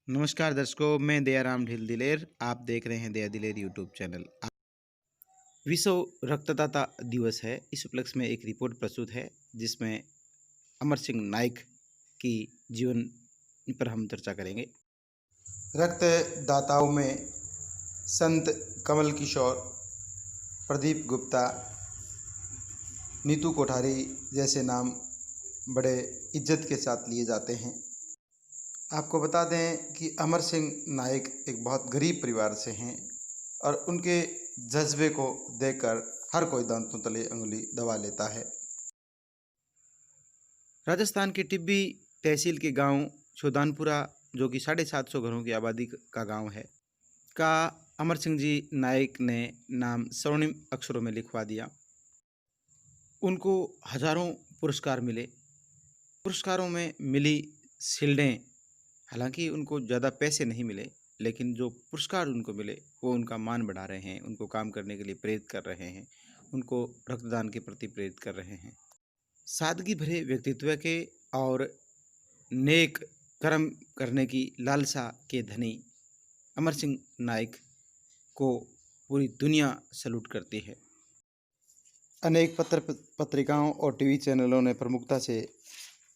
नमस्कार दर्शकों, मैं दयाराम ढील दिलेर। आप देख रहे हैं दया दिलेर यूट्यूब चैनल। विश्व रक्तदाता दिवस है। इस उपलक्ष्य में एक रिपोर्ट प्रस्तुत है जिसमें अमर सिंह नाइक की जीवन पर हम चर्चा करेंगे। रक्तदाताओं में संत कमल किशोर, प्रदीप गुप्ता, नीतू कोठारी जैसे नाम बड़े इज्जत के साथ लिए जाते हैं। आपको बता दें कि अमर सिंह नाइक एक बहुत गरीब परिवार से हैं और उनके जज्बे को देखकर हर कोई दांतों तले उंगली दबा लेता है। राजस्थान के टिब्बी तहसील के गांव छोदानपुरा, जो कि 750 घरों की आबादी का गांव है, का अमर सिंह जी नाइक ने नाम स्वर्णिम अक्षरों में लिखवा दिया। उनको हजारों पुरस्कार मिले। पुरस्कारों में मिली शील्डें, हालांकि उनको ज़्यादा पैसे नहीं मिले, लेकिन जो पुरस्कार उनको मिले वो उनका मान बढ़ा रहे हैं, उनको काम करने के लिए प्रेरित कर रहे हैं, उनको रक्तदान के प्रति प्रेरित कर रहे हैं। सादगी भरे व्यक्तित्व के और नेक कर्म करने की लालसा के धनी अमर सिंह नाइक को पूरी दुनिया सैल्यूट करती है। अनेक पत्रिकाओं और टीवी चैनलों ने प्रमुखता से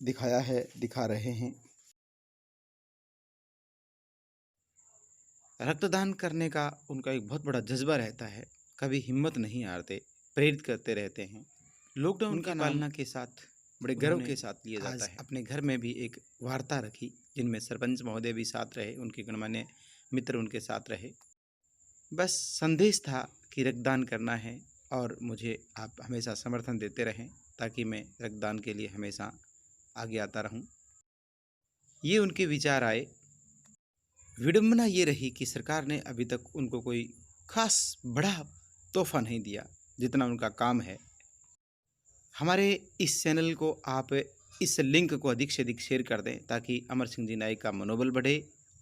दिखाया है, दिखा रहे हैं। रक्तदान करने का उनका एक बहुत बड़ा जज्बा रहता है, कभी हिम्मत नहीं हारते, प्रेरित करते रहते हैं। लॉकडाउन की पालना के साथ बड़े गर्व के साथ लिया जाता है। अपने घर में भी एक वार्ता रखी जिनमें सरपंच महोदय भी साथ रहे, उनके गणमान्य मित्र उनके साथ रहे। बस संदेश था कि रक्तदान करना है और मुझे आप हमेशा समर्थन देते रहें ताकि मैं रक्तदान के लिए हमेशा आगे आता रहूं। ये उनके विचार आए। विडंबना ये रही कि सरकार ने अभी तक उनको कोई खास बड़ा तोहफा नहीं दिया जितना उनका काम है। हमारे इस चैनल को आप इस लिंक को अधिक से अधिक शेयर कर दें ताकि अमर सिंह जी नाइक का मनोबल बढ़े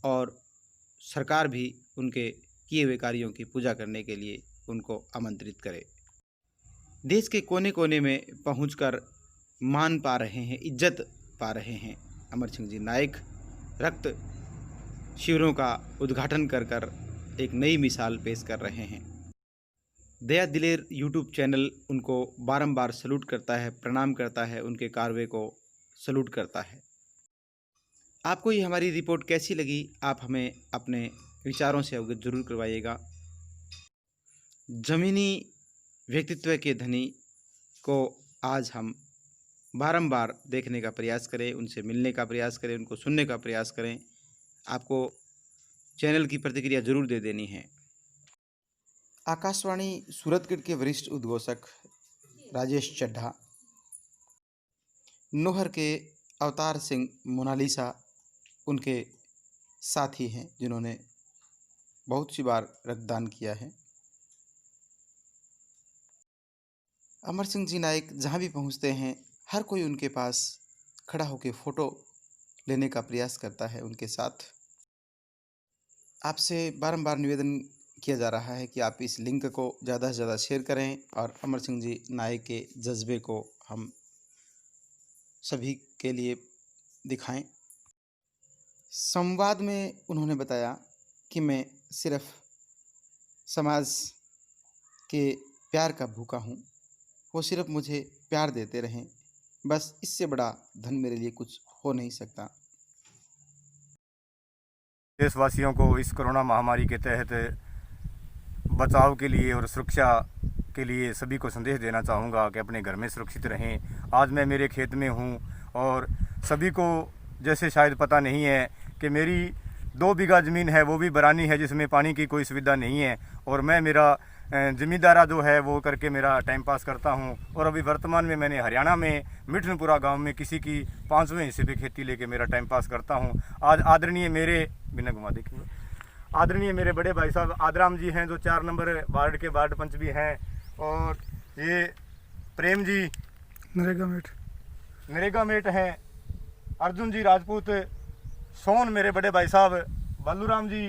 और सरकार भी उनके किए हुए कार्यों की पूजा करने के लिए उनको आमंत्रित करे। देश के कोने कोने में पहुंचकर मान पा रहे हैं, इज्जत पा रहे हैं। अमर सिंह जी नाइक रक्त शिविरों का उद्घाटन कर एक नई मिसाल पेश कर रहे हैं। दया दिलेर यूट्यूब चैनल उनको बारंबार सैल्यूट करता है, प्रणाम करता है, उनके कार्य को सैल्यूट करता है। आपको ये हमारी रिपोर्ट कैसी लगी, आप हमें अपने विचारों से अवगत जरूर करवाइएगा। जमीनी व्यक्तित्व के धनी को आज हम बारंबार देखने का प्रयास करें, उनसे मिलने का प्रयास करें, उनको सुनने का प्रयास करें। आपको चैनल की प्रतिक्रिया जरूर दे देनी है। आकाशवाणी सूरतगढ़ के वरिष्ठ उद्घोषक राजेश चड्ढा, नोहर के अवतार सिंह मोनालिसा उनके साथी हैं जिन्होंने बहुत सी बार रक्तदान किया है। अमर सिंह जी नाइक जहाँ भी पहुँचते हैं हर कोई उनके पास खड़ा होकर फ़ोटो लेने का प्रयास करता है उनके साथ। आपसे बारंबार निवेदन किया जा रहा है कि आप इस लिंक को ज़्यादा से ज़्यादा शेयर करें और अमर सिंह जी नाइक के जज्बे को हम सभी के लिए दिखाएं। संवाद में उन्होंने बताया कि मैं सिर्फ समाज के प्यार का भूखा हूँ, वो सिर्फ मुझे प्यार देते रहें, बस इससे बड़ा धन मेरे लिए कुछ हो नहीं सकता। देशवासियों को इस कोरोना महामारी के तहत बचाव के लिए और सुरक्षा के लिए सभी को संदेश देना चाहूँगा कि अपने घर में सुरक्षित रहें। आज मैं मेरे खेत में हूँ और सभी को जैसे शायद पता नहीं है कि मेरी 2 बीघा ज़मीन है, वो भी बरानी है जिसमें पानी की कोई सुविधा नहीं है और मैं मेरा ज़मींदारा जो है वो करके मेरा टाइम पास करता हूँ। और अभी वर्तमान में मैंने हरियाणा में मिठनपुरा गांव में किसी की 5वें हिस्से पे खेती लेके मेरा टाइम पास करता हूँ। आज आदरणीय मेरे बिना घुमा देखेंगे आदरणीय मेरे बड़े भाई साहब आदराम जी हैं जो 4 नंबर वार्ड के वार्ड पंच भी हैं, और ये प्रेम जी नरेगा मेट हैं, अर्जुन जी राजपूत, सोन मेरे बड़े भाई साहब, बालूराम जी,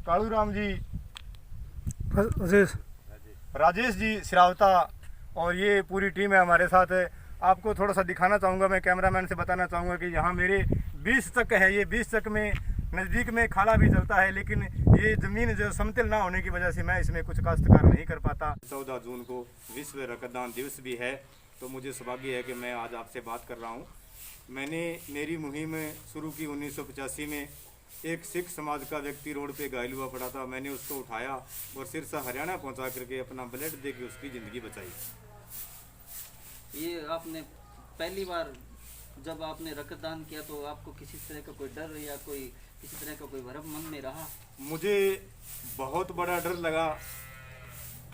कालूराम जी, राजेश जी सिरावता, और ये पूरी टीम है हमारे साथ। आपको थोड़ा सा दिखाना चाहूँगा, मैं कैमरामैन से बताना चाहूँगा कि यहाँ मेरे 20 चक है। ये 20 चक में नज़दीक में खाला भी चलता है, लेकिन ये ज़मीन जो समतल ना होने की वजह से मैं इसमें कुछ काश्तकार नहीं कर पाता। 14 जून को विश्व रक्तदान दिवस भी है, तो मुझे सौभाग्य है कि मैं आज आपसे बात कर रहा हूँ। मैंने मेरी मुहिम शुरू की 1985 में। एक सिख समाज का व्यक्ति रोड पे घायल हुआ पड़ा था, मैंने उसको उठाया और सिरसा हरियाणा पहुंचा करके अपना ब्लड दे के उसकी ज़िंदगी बचाई। ये आपने पहली बार जब आपने रक्तदान किया तो आपको किसी तरह का कोई डर या कोई किसी तरह का कोई भरम मन में रहा? मुझे बहुत बड़ा डर लगा,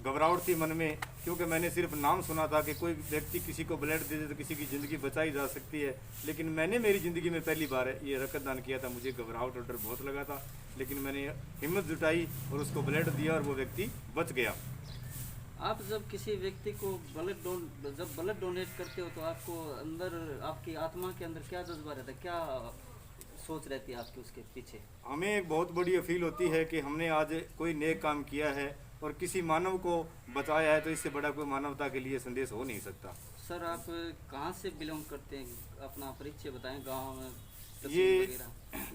घबराहट थी मन में, क्योंकि मैंने सिर्फ नाम सुना था कि कोई व्यक्ति किसी को ब्लड दे दे तो किसी की ज़िंदगी बचाई जा सकती है, लेकिन मैंने मेरी ज़िंदगी में पहली बार ये रक्तदान किया था। मुझे घबराहट और डर बहुत लगा था, लेकिन मैंने हिम्मत जुटाई और उसको ब्लड दिया और वो व्यक्ति बच गया। आप जब किसी व्यक्ति को जब ब्लड डोनेट करते हो तो आपको अंदर, आपकी आत्मा के अंदर क्या जज्बा रहता है, क्या सोच रहती है आपकी उसके पीछे? हमें एक बहुत बड़ी फील होती है कि हमने आज कोई नेक काम किया है और किसी मानव को बचाया है, तो इससे बड़ा कोई मानवता के लिए संदेश हो नहीं सकता। सर आप कहाँ से बिलोंग करते हैं, अपना परिचय बताएं, गांव में ये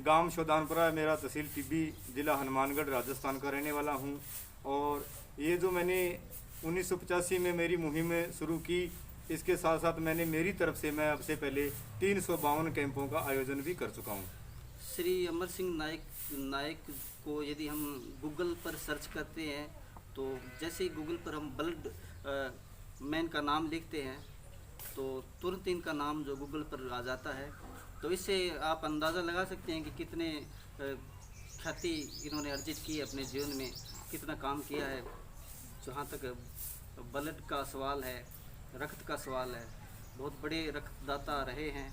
गांव शोधानपुरा है मेरा, तहसील टिब्बी, जिला हनुमानगढ़, राजस्थान का रहने वाला हूँ। और ये जो मैंने 1985 में मेरी मुहिम शुरू की, इसके साथ साथ मैंने मेरी तरफ से मैं अब से पहले 352 कैंपों का आयोजन भी कर चुका हूँ। श्री अमर सिंह नायक को यदि हम गूगल पर सर्च करते हैं तो जैसे ही गूगल पर हम ब्लड मैन का नाम लिखते हैं तो तुरंत इनका नाम जो गूगल पर आ जाता है। तो इससे आप अंदाज़ा लगा सकते हैं कि कितने ख्याति इन्होंने अर्जित की है अपने जीवन में, कितना काम किया है। जहाँ तक ब्लड का सवाल है, रक्त का सवाल है, बहुत बड़े रक्तदाता रहे हैं।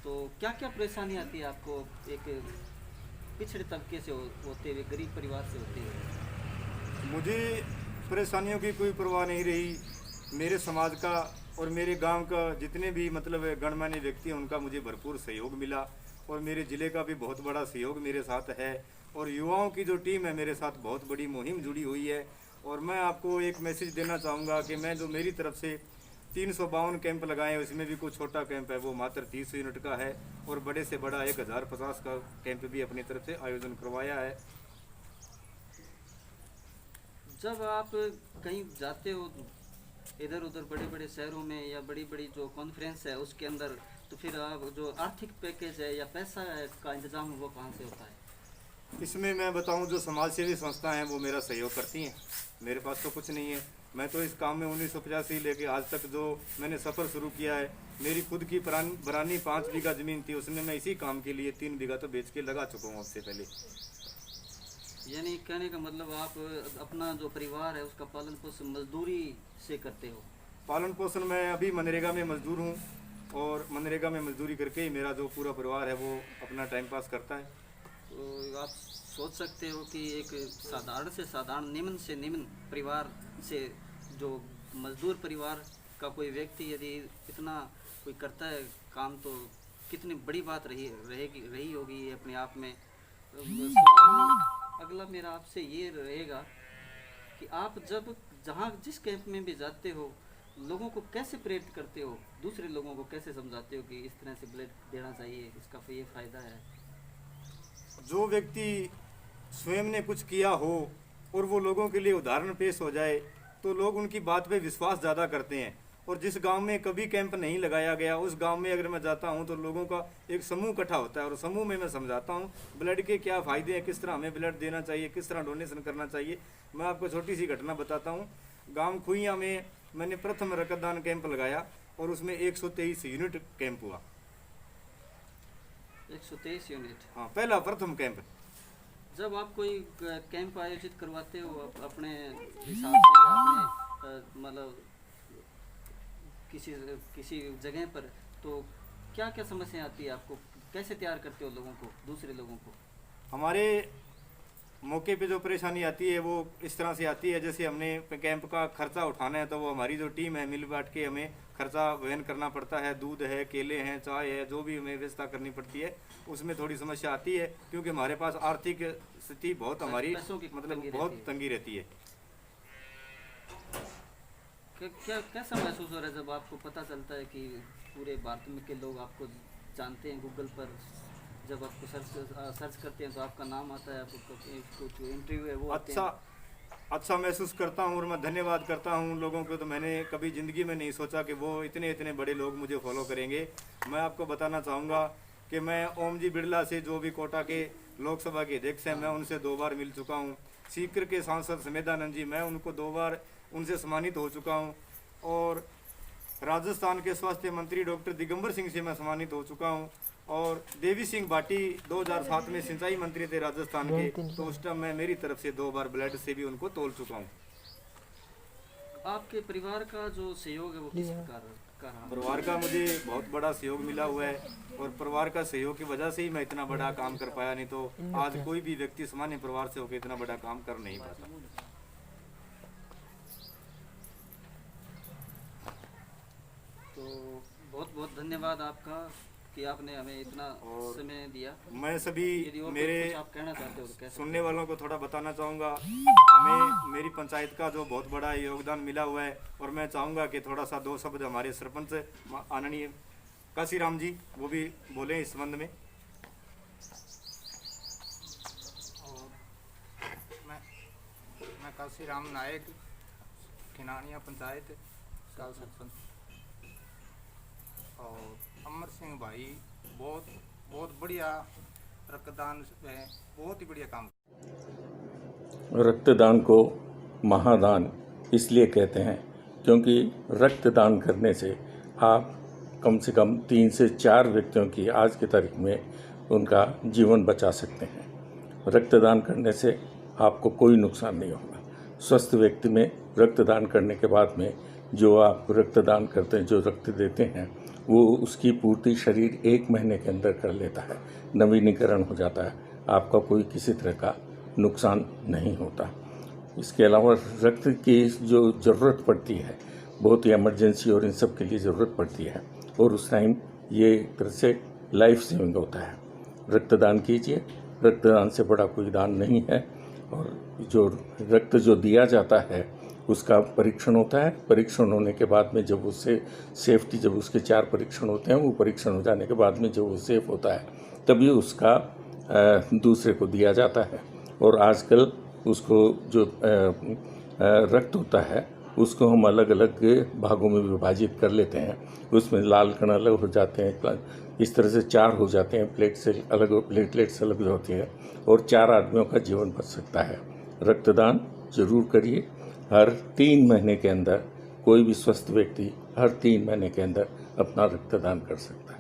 तो क्या क्या परेशानी आती है आपको एक पिछड़े तबके से होते हुए, गरीब परिवार से होते हुए? मुझे परेशानियों की कोई परवाह नहीं रही। मेरे समाज का और मेरे गांव का जितने भी मतलब गणमान्य व्यक्ति हैं उनका मुझे भरपूर सहयोग मिला, और मेरे ज़िले का भी बहुत बड़ा सहयोग मेरे साथ है, और युवाओं की जो टीम है मेरे साथ बहुत बड़ी मुहिम जुड़ी हुई है। और मैं आपको एक मैसेज देना चाहूँगा कि मैं जो मेरी तरफ से 352 कैंप लगाए, उसमें भी कुछ छोटा कैंप है वो मात्र 30 यूनिट का है, और बड़े से बड़ा 1050 का कैंप भी अपनी तरफ से आयोजन करवाया है। जब आप कहीं जाते हो इधर उधर बड़े बड़े शहरों में या बड़ी बड़ी जो कॉन्फ्रेंस है उसके अंदर, तो फिर आप जो आर्थिक पैकेज है या पैसा का इंतजाम वो कहाँ से होता है? इसमें मैं बताऊं, जो समाज सेवी संस्थाएं हैं वो मेरा सहयोग करती हैं। मेरे पास तो कुछ नहीं है। मैं तो इस काम में 1985 लेके आज तक जो मैंने सफ़र शुरू किया है, मेरी खुद की बरानी 5 बीघा ज़मीन थी, उसमें मैं इसी काम के लिए 3 बीघा तो बेच के लगा चुका हूँ उससे पहले। यानी कहने का मतलब आप अपना जो परिवार है उसका पालन पोषण मजदूरी से करते हो? पालन पोषण मैं अभी मनरेगा में मजदूर हूँ, और मनरेगा में मजदूरी करके ही मेरा जो पूरा परिवार है वो अपना टाइम पास करता है। तो आप सोच सकते हो कि एक साधारण से साधारण, निम्न से निम्न परिवार से जो मजदूर परिवार का कोई व्यक्ति यदि इतना कोई करता है काम, तो कितनी बड़ी बात रही होगी ये अपने आप में। सवाल अगला मेरा आपसे ये रहेगा कि आप जब जिस कैंप में भी जाते हो, लोगों को कैसे प्रेरित करते हो, दूसरे लोगों को कैसे समझाते हो कि इस तरह से ब्लड देना चाहिए, इसका ये फ़ायदा है? जो व्यक्ति स्वयं ने कुछ किया हो और वो लोगों के लिए उदाहरण पेश हो जाए तो लोग उनकी बात पे विश्वास ज़्यादा करते हैं। और जिस गांव में कभी कैंप नहीं लगाया गया, उस गांव में अगर मैं जाता हूं तो लोगों का एक समूह इकट्ठा होता है, और समूह में मैं समझाता हूं ब्लड के क्या फ़ायदे हैं, किस तरह हमें ब्लड देना चाहिए, किस तरह डोनेशन करना चाहिए। मैं आपको छोटी सी घटना बताता हूँ। गाँव खुइयाँ में मैंने प्रथम रक्तदान कैंप लगाया और उसमें 123 यूनिट कैंप हुआ। 123 यूनिट? हाँ, पहला प्रथम कैंप। जब आप कोई कैंप आयोजित करवाते हो अपने हिसाब से या अपने मतलब किसी जगह पर, तो क्या क्या समस्या आती है आपको? कैसे तैयार करते हो लोगों को, दूसरे लोगों को? हमारे मौके पे जो परेशानी आती है वो इस तरह से आती है, जैसे हमने कैंप का खर्चा उठाना है तो वो हमारी जो टीम है मिल बांट के हमें खर्चा वहन करना पड़ता है। दूध है, केले हैं, चाय है, जो भी हमें व्यवस्था करनी पड़ती है, उसमें थोड़ी समस्या आती है, क्योंकि हमारे पास आर्थिक स्थिति बहुत हमारी मतलब बहुत तंगी रहती है। कैसा महसूस हो रहा है जब आपको पता चलता है कि पूरे भारत में के लोग आपको जानते हैं गूगल पर, जब आपको सर्च करते हैं तो आपका नाम आता है, आपको कुछ इंटरव्यू है वो आते हैं। अच्छा महसूस करता हूँ और मैं धन्यवाद करता हूँ उन लोगों को। तो मैंने कभी ज़िंदगी में नहीं सोचा कि वो इतने इतने बड़े लोग मुझे फॉलो करेंगे। मैं आपको बताना चाहूँगा कि मैं ओम जी बिरला से, जो भी कोटा के लोकसभा के अध्यक्ष हैं, मैं उनसे 2 बार मिल चुका हूँ। सीकर के सांसद समेधानंद जी, मैं उनको 2 बार उनसे सम्मानित हो चुका हूँ। और राजस्थान के स्वास्थ्य मंत्री डॉक्टर दिगंबर सिंह से मैं सम्मानित हो चुका हूँ। और देवी सिंह भाटी 2007 में सिंचाई मंत्री थे राजस्थान के, तो उस टाइम मैं मेरी तरफ से 2 बार ब्लड से भी उनको तोल चुका हूँ। आपके परिवार का जो सहयोग है वो किस प्रकार का रहा? परिवार का मुझे बहुत बड़ा सहयोग मिला हुआ है और परिवार का सहयोग की वजह से ही मैं इतना बड़ा काम कर पाया, नहीं तो आज कोई भी व्यक्ति सामान्य परिवार से होकर इतना बड़ा काम कर नहीं पाता। तो बहुत बहुत धन्यवाद आपका कि आपने हमें इतना समय दिया। मैं सभी यदि और मेरे कुछ आप कहना चाहते हो तो कह सकते सुनने वालों को थोड़ा बताना चाहूँगा। हमें मेरी पंचायत का जो बहुत बड़ा योगदान मिला हुआ है, और मैं चाहूँगा कि थोड़ा सा 2 शब्द हमारे सरपंच आदरणीय काशीराम जी वो भी बोलें इस संबंध में। मैं काशीराम नायक, खिनानिया पंचायत का सरपंच। और अमर सिंह भाई बहुत बढ़िया रक्तदान है, बहुत ही बढ़िया काम। रक्तदान को महादान इसलिए कहते हैं क्योंकि रक्तदान करने से आप कम से कम 3 से 4 व्यक्तियों की आज की तारीख में उनका जीवन बचा सकते हैं। रक्तदान करने से आपको कोई नुकसान नहीं होगा। स्वस्थ व्यक्ति में रक्तदान करने के बाद में जो आप रक्तदान करते हैं, जो रक्त देते हैं, वो उसकी पूर्ति शरीर 1 महीने के अंदर कर लेता है, नवीनीकरण हो जाता है, आपका कोई किसी तरह का नुकसान नहीं होता। इसके अलावा रक्त की जो ज़रूरत पड़ती है, बहुत ही इमरजेंसी और इन सब के लिए ज़रूरत पड़ती है, और उस टाइम ये एक तरह से लाइफ सेविंग होता है। रक्तदान कीजिए, रक्तदान से बड़ा कोई दान नहीं है। और जो रक्त जो दिया जाता है उसका परीक्षण होता है। परीक्षण होने के बाद में जब उससे सेफ्टी, जब उसके 4 परीक्षण होते हैं, वो परीक्षण हो जाने के बाद में जब वो सेफ होता है तभी उसका दूसरे को दिया जाता है। और आजकल उसको जो रक्त होता है उसको हम अलग अलग भागों में विभाजित कर लेते हैं। उसमें लाल कण अलग हो जाते हैं, इस तरह से 4 हो जाते हैं, प्लेटलेट्स अलग होती है, और 4 आदमियों का जीवन बच सकता है। रक्तदान जरूर करिए। हर 3 महीने के अंदर कोई भी स्वस्थ व्यक्ति हर 3 महीने के अंदर अपना रक्तदान कर सकता है।